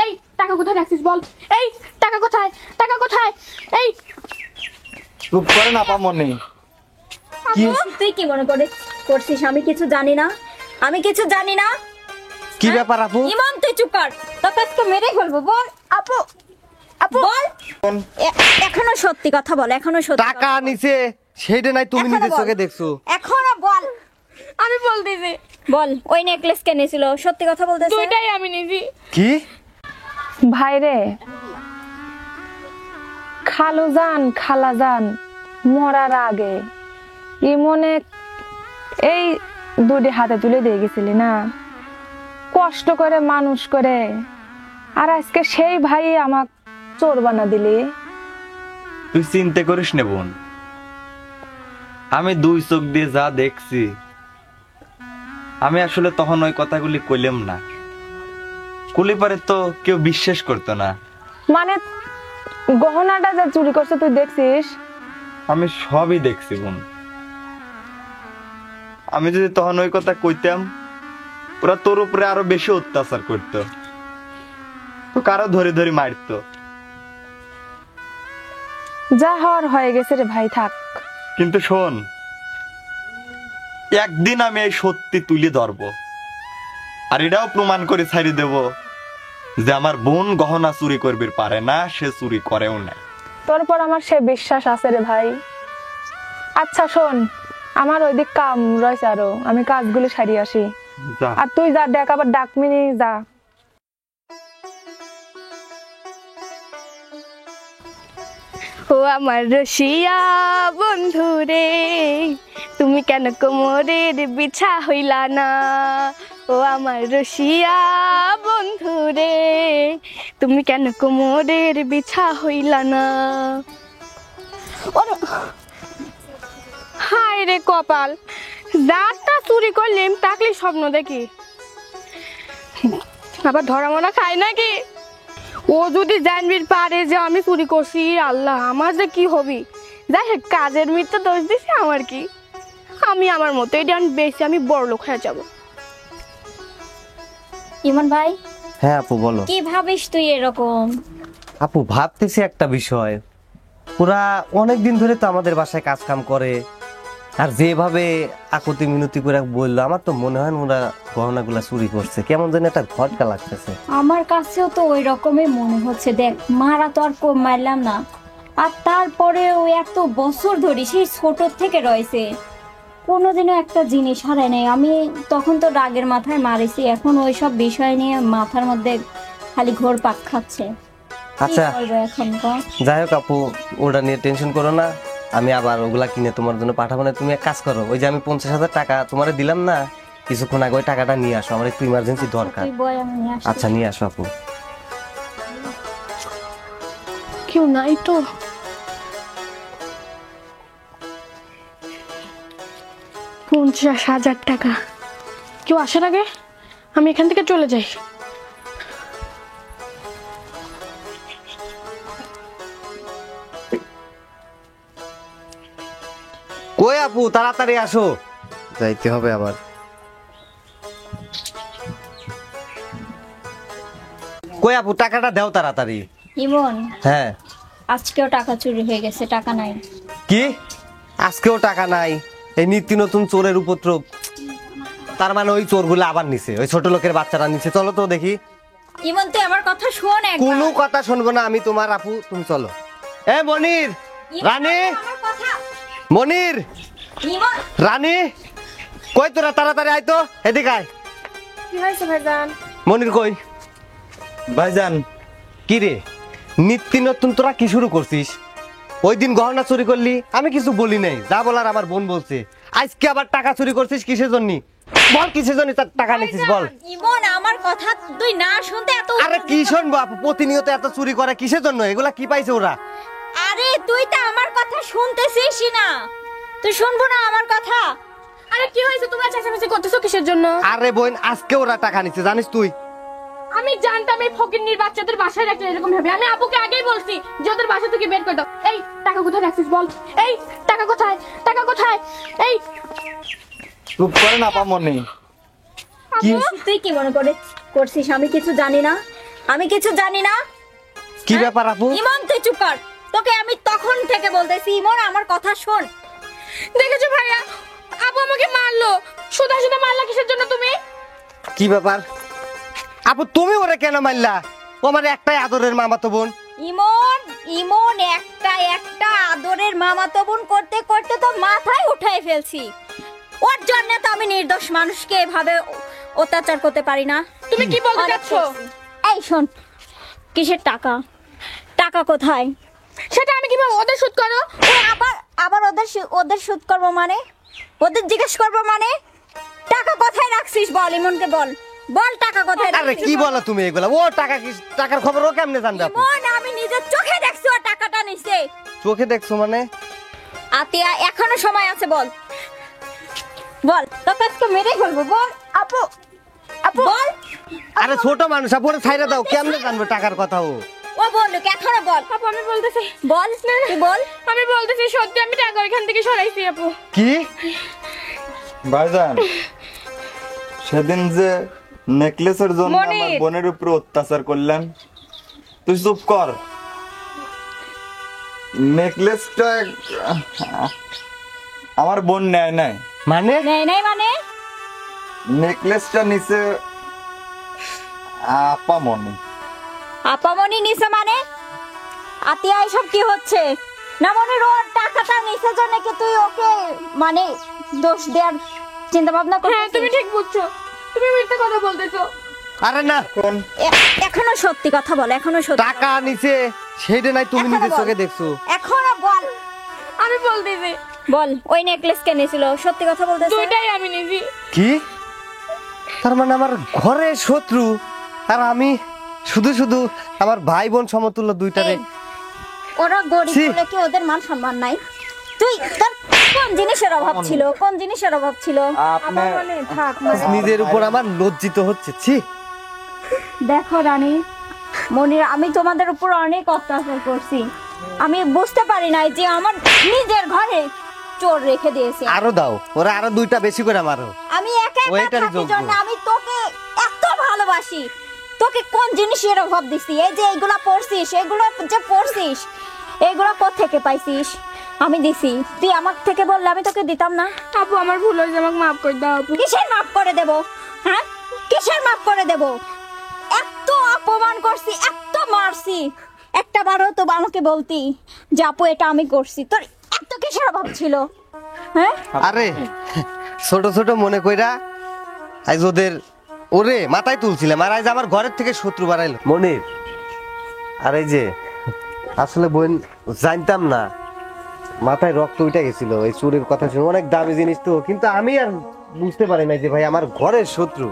এই টাকা কোথায় রাখছিস বল। এই টাকা কোথায়, টাকা কোথায়? এই চুপ করে না পামনি। কি তুই কি মনে করছিস আমি কিছু জানি না? আমি কিছু জানি না। কি ব্যাপার আপু? ইমন তুই চুপ কর, তোকে আজকে মেরে ফেলবো। বল আপু, আপু বল। এখনো সত্যি কথা বল, এখনো সত্যি টাকা নিছে সেইটা নাই তুমি নিজের চোখে দেখছো? এখনো বল। আমি বলতেছি বল ওই নেকলেস কে নিয়েছিল? সত্যি কথা বলতেছে। দুইটাই আমি নিছি। কি ভাই রে, খালু যান খালা যান মরার আগে ইমনে এই দুটি হাতে তুলে দিয়ে গেছিলি না, কষ্ট করে মানুষ করে, আর আজকে সেই ভাই আমাক চোর বানা দিলি। তুই চিন্তা করিস না বোন, আমি দুই চোখ দিয়ে যা দেখছি, আমি আসলে তখন ওই কথাগুলি কইলাম না, কুলি পারে তো কেউ বিশ্বাস করতো না। মানে গহনাটা যা চুরি করছে তুই দেখছিস? আমি সবই দেখছি বোন। আমি যদি তখন ওই কথা কইতাম, ওরা তোর উপরে আরো বেশি অত্যাচার করতো, তো কারো ধরে ধরে মারতো। যা হওয়ার হয়ে গেছে রে ভাই, থাক। কিন্তু শোন, একদিন আমি এই সত্যি তুলে ধরবো, আর এটাও প্রমাণ করে ছাড়ি দেব যে আমার বোন গহনা চুরি করবে পারে না, সে চুরি করেও না। তোর উপর আমার সে বিশ্বাস আছে রে ভাই। আচ্ছা শোন, আমার ওইদিক কাম রয়েছে আরো, আমি কাজগুলি সারিয়ে আসি। যা। আর তুই যা, দেখ আবার ডাকমিনি যা। ও আমার রসিয়া বন্ধু রে, তুমি কেন কোমরের বিছা হইলা না? ও আমার রসিয়া বন্ধু রে, তুমি কেন কোমরের বিছা হইলা না? হায় রে কপাল, রাতটা চুরি করলাম তাকলে স্বপ্ন দেখি, আবার ধরা মরা খাই নাকি? ও যদি জানবির পারে যে আমি চুরি করছি, আল্লাহ আমার যে কি হবি। যাই হোক, কাজের মিথ্যা দোষ দিছে আমার কি, আমি আমার মতো এটা বেশি আমি বড় লোক হয়ে যাবো। ইমন ভাই, হ্যাঁ আপু বলো। কি ভাবিস তুই এরকম? আপু ভাবতেছি একটা বিষয়, ওরা অনেকদিন ধরে তো আমাদের বাসায় কাজ কাম করে, আর যেভাবে আকুতি মিনতি করে বললো, আমার তো মনে হয় না ওরা গহনাগুলা চুরি করছে। কেমন যেন একটা ঘটকা লাগতেছে। আমার কাছেও তো ওই রকমই মনে হচ্ছে। দেখ, মারা তো আর কম মারলাম না, আর তারপরে ও এত বছর ধরে সেই ছোট থেকে রয়েছে, কোনোদিনও একটা জিনিস হারায় নাই। আমি তখন তো রাগের মাথায় মারিছি, এখন ওই সব বিষয় নিয়ে মাথার মধ্যে খালি ঘোর পাক খাচ্ছে। আচ্ছা কি করবো এখন কও? যাই হোক আপু, ওটা নিয়ে টেনশন করো না, আমি আবার ওগুলা কিনে তোমার জন্য পাঠাবো না। তুমি এক কাজ করো, ওই যে আমি 50,000 টাকা তোমার দিলাম না কিছুক্ষণ আগে, ওই টাকাটা নিয়ে আসো, আমার একটু ইমার্জেন্সি দরকার। তুই বয়, আমি নিয়ে আসছি। আচ্ছা নিয়ে আসো আপু। কেউ নাই তো? 50,000 টাকা, কেউ আসার আগে আমি এখান থেকে চলে যাই। কই আপু, তাড়াতাড়ি আসো, যাইতে হবে আবার। কই আপু, টাকাটা দাও তাড়াতাড়ি। ইমন, হ্যাঁ। আজকেও টাকা চুরি হয়ে গেছে, টাকা নাই। কি আজকেও টাকা নাই? এই নিত্য নতুন চোরের উপদ্রব। তার মানে ওই চোরগুলো আবার নিছে, ওই ছোট লোকের বাচ্চারা নিছে। চলো তো দেখি। ইমন তুই আমার কথা শোন একবার। কোনো কথা শুনবো না আমি তোমার, আপু তুমি চলো। এ মনির, ইমন, রানী, আমার কথা। মনির, ইমন, রানী, কই তোরা? তাড়াতাড়ি আয় তো, এদিকে আয়। কি হয়েছে ভাইজান? মনির কই? ভাইজান, কি রে, নিত্য নতুন তোরা কি শুরু করছিস? ওই দিন গহনা চুরি করলি, আমি কিছু বলি নাই, যা বলার আমার বোন বলছে। আজকে আবার টাকা চুরি করছিস কিসের জন্য? বল কিসের জন্য তার টাকা নিছিস বল। ইমন আমার কথা তুই না শুনতে এত। আরে কি শুনবো আপু, প্রতিনিয়ত এত চুরি করে কিসের জন্য? এগুলা কি পাইছে ওরা? আরে তুই তো আমার কথা শুনতেছিস না, তুই শুনবো না আমার কথা? আরে কি হয়েছে, তোমরা চেঁচামেচি করতেছো কিসের জন্য? আরে বোন, আজকে ওরা টাকা নিচ্ছে জানিস তুই? আমি জানতাম এই ফকিন্নির বাচ্চাদের বাসায় রাখলে এরকম হবে। আমি আপুকে আগেই বলছি যে ওদের বাসা থেকে বের করে দাও। এই টাকা কোথায় রাখছিস বল। এই টাকা কোথায়, টাকা কোথায়? এই চুপ করে না পামনি। কি তুই কি মনে করছিস আমি কিছু জানি না? আমি কিছু জানি না। কি ব্যাপার আপু? ইমন তুই চুপ কর, তোকে আমি তখন থেকে বলতেছি ইমন আমার কথা শোন। দেখেছো ভাইয়া, আপু আমাকে মারলো। সুধা সুধা মারলা কিসের জন্য তুমি? কি ব্যাপার আপু, তুমি ওরে কেন মারলা? ও আমার একটাই আদরের মামাতো বোন। ইমন ইমন একটা আদরের মামাতো বোন করতে করতে তো মাথায় উঠাই ফেলছি। ওর জন্য তো আমি নির্দোষ মানুষকে এভাবে অত্যাচার করতে পারি না। তুমি কি বলতে অনেক চাচ্ছ? করছি। এই শোন, কিসের টাকা? টাকা কোথায়? সেটা আমি কিভাবে ওদের শুট করো? ও আবার ওদের সুদ করবো মানে? ওদের জিজ্ঞেস করবো মানে? টাকা কোথায় রাখছিস বল, ইমনকে বল, বল টাকা কোথায় আরে রাখছিস? কি বলো তুমি এগুলা? ও টাকা কি, টাকার খবর ও কেমনে জানবে আপু? ইমন আমি নিজের চোখে দেখছি ও টাকাটা নিছে। চোখে দেখছো মানে? আতিয়া এখনো সময় আছে, বল বল, তোকে আজকে মেরে ফেলবো, বল। আপু আপু বল। আরে ছোট মানুষ আপু, ওরে ছাইরা দাও, কেমনে জানবে টাকার কথা ও? ও বলুক, এখনো বল। আপু আমি বলতেছি, বল তুই বল। আমি বলতেছি সত্যি আমি টাকা ওইখান থেকে সরাইছি আপু। কি? ভাইজান, সেদিন যে নেকলেসের জন্য মনির। আমার বোনের উপরে অত্যাচার করলেন, তুই চুপ কর। নেকলেসটা আমার বোন নেয় নাই। মানে? নেই নাই মানে? নেকলেসটা নিচে আপা মনি। আপামনি নিছে মানে? আতিয়া এসব কি হচ্ছে? না মনে ওর টাকাটা নিছে জন্য কি তুই ওকে মানে দোষ দেওয়ার চিন্তা ভাবনা হ্যাঁ করছিস? তুমি ঠিক বুঝছো, তুমি মিথ্যা কথা বলতেছো। আরে না, এখনো সত্যি কথা বল, এখনো সত্যি। টাকা নিচে সেইটা নাই তুমি এখনো নিজের বল। চোখে দেখছো? এখনো বল, আমি বলতেছি বল ওই নেকলেস কে নিয়েছিল? সত্যি কথা বলতেছ? দুইটাই আমি নিছি। কি? তার মানে আমার ঘরে শত্রু, আর আমি শুধু শুধু আমার ভাই বোন সমতুল্য দুইটারে। এই, ওরা গরিব ছি। বলে কি ওদের মান সম্মান নাই? তুই তোর কোন জিনিসের অভাব ছিল? কোন জিনিসের অভাব ছিল? আপনি থাক নিজের উপর আমার লজ্জিত হচ্ছে। ছি। দেখো রানী মনির, আমি তোমাদের উপর অনেক অত্যাচার করছি। আমি বুঝতে পারি নাই যে আমার নিজের ঘরে চোর রেখে দিয়েছে। আরো দাও, ওরা আরো দুইটা বেশি করে মারো। আমি একা একা ওইটারই থাকি যোগ্য। জন্য আমি তোকে এত ভালোবাসি। তোকে কোন জিনিসের অভাব দিছি? এই যে এইগুলা পড়ছিস, এগুলো যে পড়ছিস, এগুলো কোত্থেকে পাইছিস? আমি দিছি। তুই আমার থেকে বললে আমি তোকে দিতাম না? আপু আমার ভুল হয়েছে, আমাকে মাফ করে দাও আপু। কিসের মাফ করে দেব? হ্যাঁ, কিসের মাফ করে দেব? এত অপমান করছি, এত মারছি, একটা বারও তো আমাকে বলতি যে আপু এটা আমি করছি। তোর এত কিসের অভাব ছিল? হ্যাঁ, আরে ছোট ছোট মনে কইরা আজ ওরে মাথায় তুলছিলাম, আর আজ আমার ঘরের থেকে শত্রু বাড়াইলো। মনির, আর এই যে আসলে বোন জানতাম না, মাথায় রক্ত উঠে গেছিল এই চুরির কথা শুনে। অনেক দামি জিনিস তো, কিন্তু আমি আর বুঝতে পারি না যে ভাই আমার ঘরের শত্রু।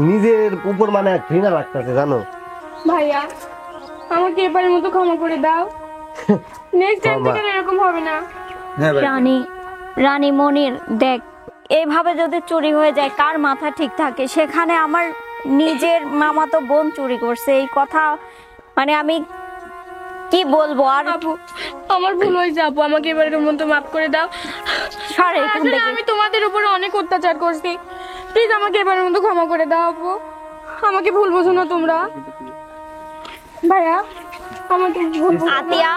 নিজের উপর মানে ঘৃণা লাগতেছে জানো। ভাইয়া আমাকে এবারের মতো ক্ষমা করে দাও, নেক্সট টাইম ক্ষমা? থেকে আর এরকম হবে না। হ্যাঁ ভাই, রানী মনির দেখ, এইভাবে যদি চুরি হয়ে যায় কার মাথা ঠিক থাকে? সেখানে আমার নিজের মামাতো বোন চুরি করছে, এই কথা মানে আমি কি বলবো আর? আপু আমার ভুল হয়েছে আপু, আমাকে এবারের মতো মাফ করে দাও। সরে এখান আসলে থেকে। আমি তোমাদের উপরে অনেক অত্যাচার করছি, প্লিজ আমাকে এবারের মতো ক্ষমা করে দাও আপু। আমাকে ভুল বোঝো না তোমরা। ভাইয়া আমাকে ভুল বোঝো না। আতিয়া,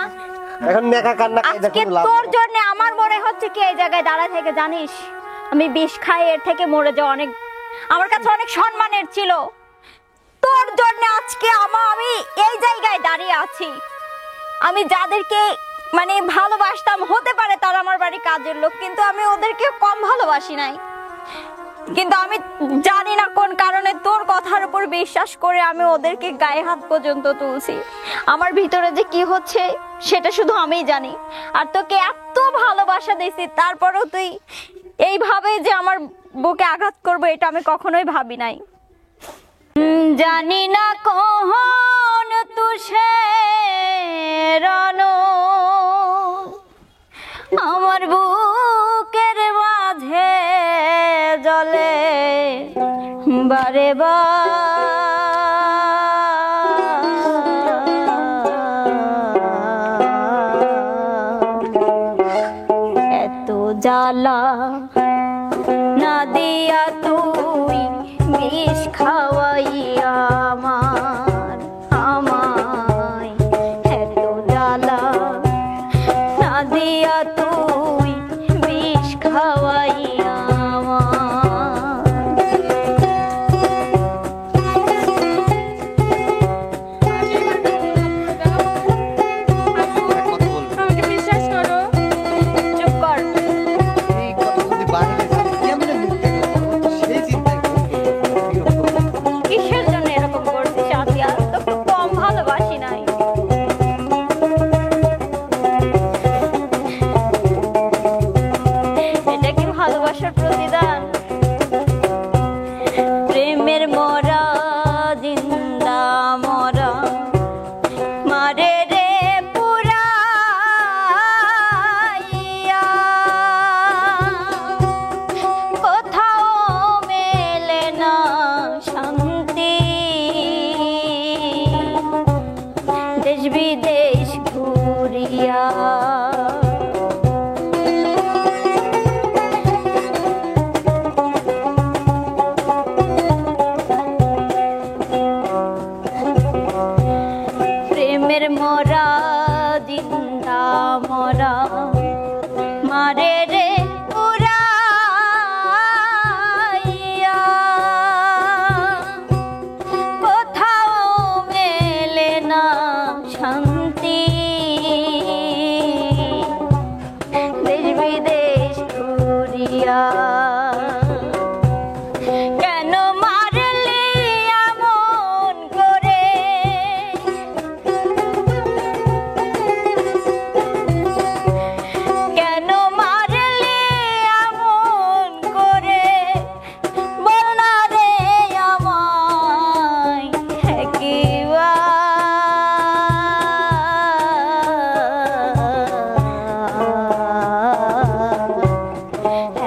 এখন নেকা কান্না কাইদা আজকে কোনো লাভ তোর নাই। জন্য আমার মনে হচ্ছে কি এই জায়গায় দাঁড়া থেকে জানিস আমি বিষ খাই এর থেকে মরে যাওয়া অনেক আমার কাছে অনেক সম্মানের ছিল। তোর জন্য আজকে আমি এই জায়গায় দাঁড়িয়ে আছি। আমি যাদেরকে মানে ভালোবাসতাম, হতে পারে তারা আমার বাড়ি কাজের লোক, কিন্তু আমি ওদেরকে কম ভালোবাসি নাই। কিন্তু আমি জানি না কোন কারণে তোর কথার উপর বিশ্বাস করে আমি ওদেরকে গায়ে হাত পর্যন্ত তুলছি। আমার ভিতরে যে কি হচ্ছে সেটা শুধু আমিই জানি। আর তোকে এত ভালোবাসা দিয়েছি, তারপরেও তুই এইভাবে যে আমার বুকে আঘাত করবে এটা আমি কখনোই ভাবি নাই। জানি না কখন তুষের আমার বুকের মাঝে জলে বারে এত জ্বালা না দিয়া তুই বিষ খাওয়াইয়া আমার বিদেশ ঘুরিয়া। প্রেমের মরা জিন্দা মরা মারে রে উড়াইয়া, কোথাও মেলে না শান্তি, দেশ বিদেশ ঘুরিয়া। কেন মারলি এমন করে, কেন মারলি এমন করে, বল না রে আমায়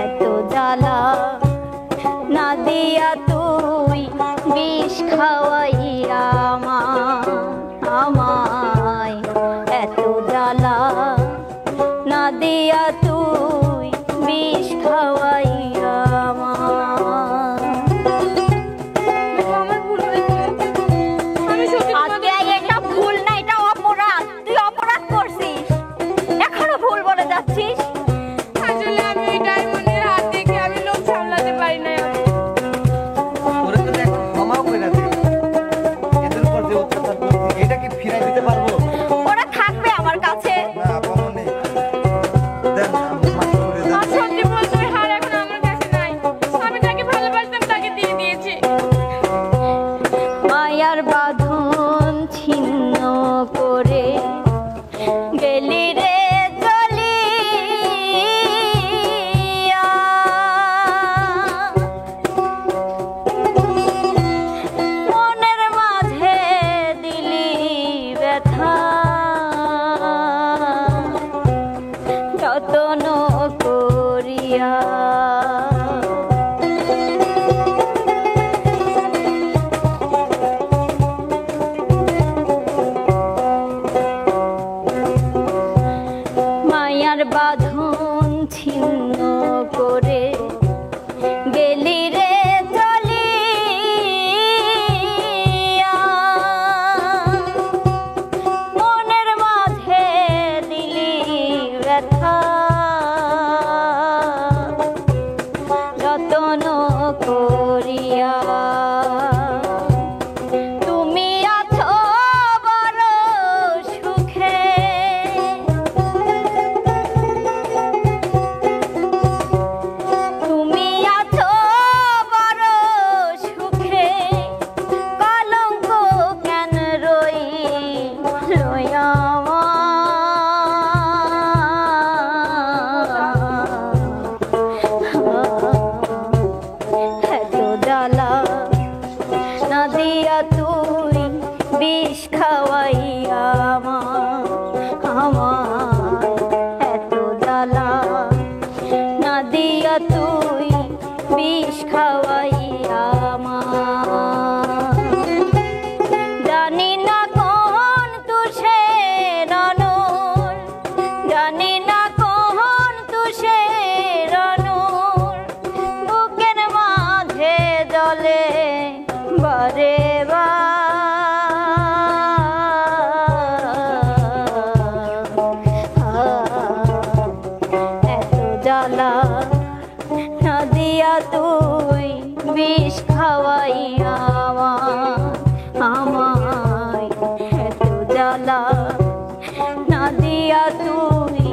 এত জ্বালা না দিয়া তুই বিষ খাওয়াইয়া আমায়, এত জ্বালা না দিয়া তুই বিষ খাওয়াইয়া আমার ভুল হয়েছে, আমি সত্যি আজকে এটা ভুল না, এটা অপরাধ। তুই অপরাধ করছিস, এখনো ভুল বলে যাচ্ছিস। আসলে আমি ওই ডায়মন্ডের হাত দেখে আমি লোভ সামলাতে পারি না। ওরে তো দেখ, ক্ষমাও কইরা দে। এদের উপর যে অত্যাচার করছিস, এটা কি ফিরাই দিতে পারবো? ওরা থাকবে আমার কাছে। না, পাবনি। দেন, আমি মাফ করে দেন। আর সত্যি বলতে ওই হার এখন আমার কাছে নাই। আমি তাকে ভালোবাসতাম, তাকে দিয়ে দিয়েছি। মায়ার বাঁধন ছিন্ন করে গেলি রে চলিয়া, মনের মাঝে দিলি ব্যথা, যতন করিয়া। মায়ার বাঁধন ছিন্ন করে গেলি রে চলিয়া, মনের মাঝে দিলি ব্যথা, যতন করিয়া। তুমি আছো বড় সুখে, তুমি আছো বড় সুখে, কলঙ্ক কেন রইল এত জ্বালা না দিয়া তুই বিষ খাওয়াইয়া আমায়, এত জ্বালা না দিয়া তুই বিষ খাওয়াইয়া জানি না কোন তুষের আনল, জানি না কোন তুষের আনল, বুকের মাঝে জলে বারে এত জ্বালা না দিয়া তুই বিষ খাওয়াইয়া আমায়, এত জ্বালা না দিয়া তুই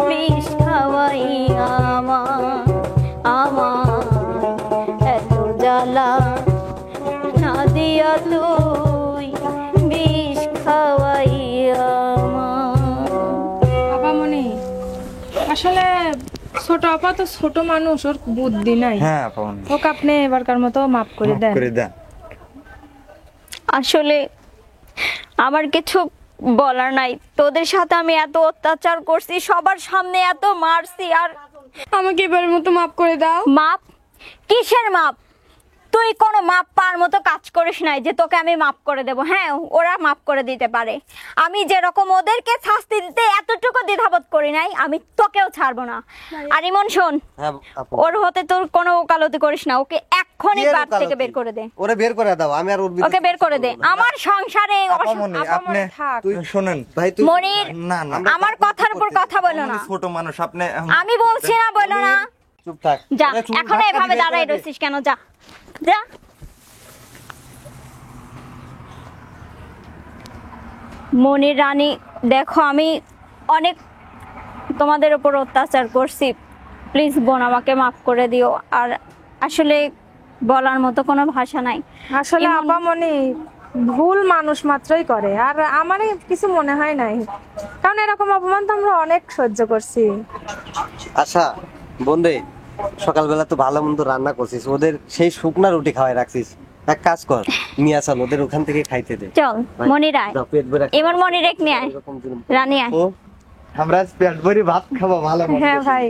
বিষ খাওয়াইয়া আমায়, এত জ্বালা না দিয়া তুই বিষ খাওয়াইয়া বাবা মনি, আসলে ছোট আপা তো ছোট মানুষ, ওর বুদ্ধি নাই। হ্যাঁ পাবন, ওকে আপনি এবারকার মতো মাফ করে দেন। করে দেন। আসলে আমার কিছু বলার নাই, তোদের সাথে আমি এত অত্যাচার করছি, সবার সামনে এত মারছি, আর আমাকে এবারের মতো মাফ করে দাও। মাপ কিসের মাপ? তুই কোনো মাপ পাওয়ার মতো কাজ করিস নাই যে তোকে আমি মাপ করে দেব। হ্যাঁ, ওরা মাপ করে দিতে পারে, আমি যেরকম ওদেরকে শাস্তি দিতে এতটুকু দ্বিধাবোধ করি নাই, আমি তোকেও ছাড়বো না। আর ইমন শোন, হ্যাঁ আপু। ওর হতে তোর কোনো ওকালতি করিস না, ওকে এক্ষুনি কি এর বাড়ি থেকে ওকালতি? বের করে দে। ওরে বের করে দাও, আমি আর ওর বিরুদ্ধে ওকে বের করে দে, আমার সংসারে আপামনি আপনি থাক। তুই শোনেন ভাই তুই মনির, না না আমার কথার উপর কথা বলো না। ছোট মানুষ আপনি আমি বলছি না, বলো না। চুপ থাক। যা, ওরে চুল এখন ধাক্কা এভাবে দিয়ে দাঁড়াই বের করে দে। রইছিস কেন? যা যা। মনির রানী, দেখো আমি অনেক তোমাদের উপর অত্যাচার করছি, প্লিজ বোন আমাকে মাফ করে দিও। আর আসলে বলার মতো কোনো ভাষা নাই। আসলে এমন- আপামনি ভুল মানুষ মাত্রই করে, আর আমার কিছু মনে হয় নাই, কারণ এরকম অপমান তো আমরা অনেক সহ্য করছি। আচ্ছা বন্ধে, সকালবেলা তো ভালো মন্দ রান্না করছিস, ওদের সেই শুকনা রুটি খাওয়াই রাখছিস, এক কাজ কর নিয়ে আসাল, ওদের ওখান থেকে খাইতে দে। চল মনির আয়, দাও, পেট ভরে এবার মনির এক নিয়ে আয়, এরকম দিন। রানী আয়। ও আমরা আজ পেট ভরে ভাত খাবো ভালো মন্দ। হ্যাঁ ভাই,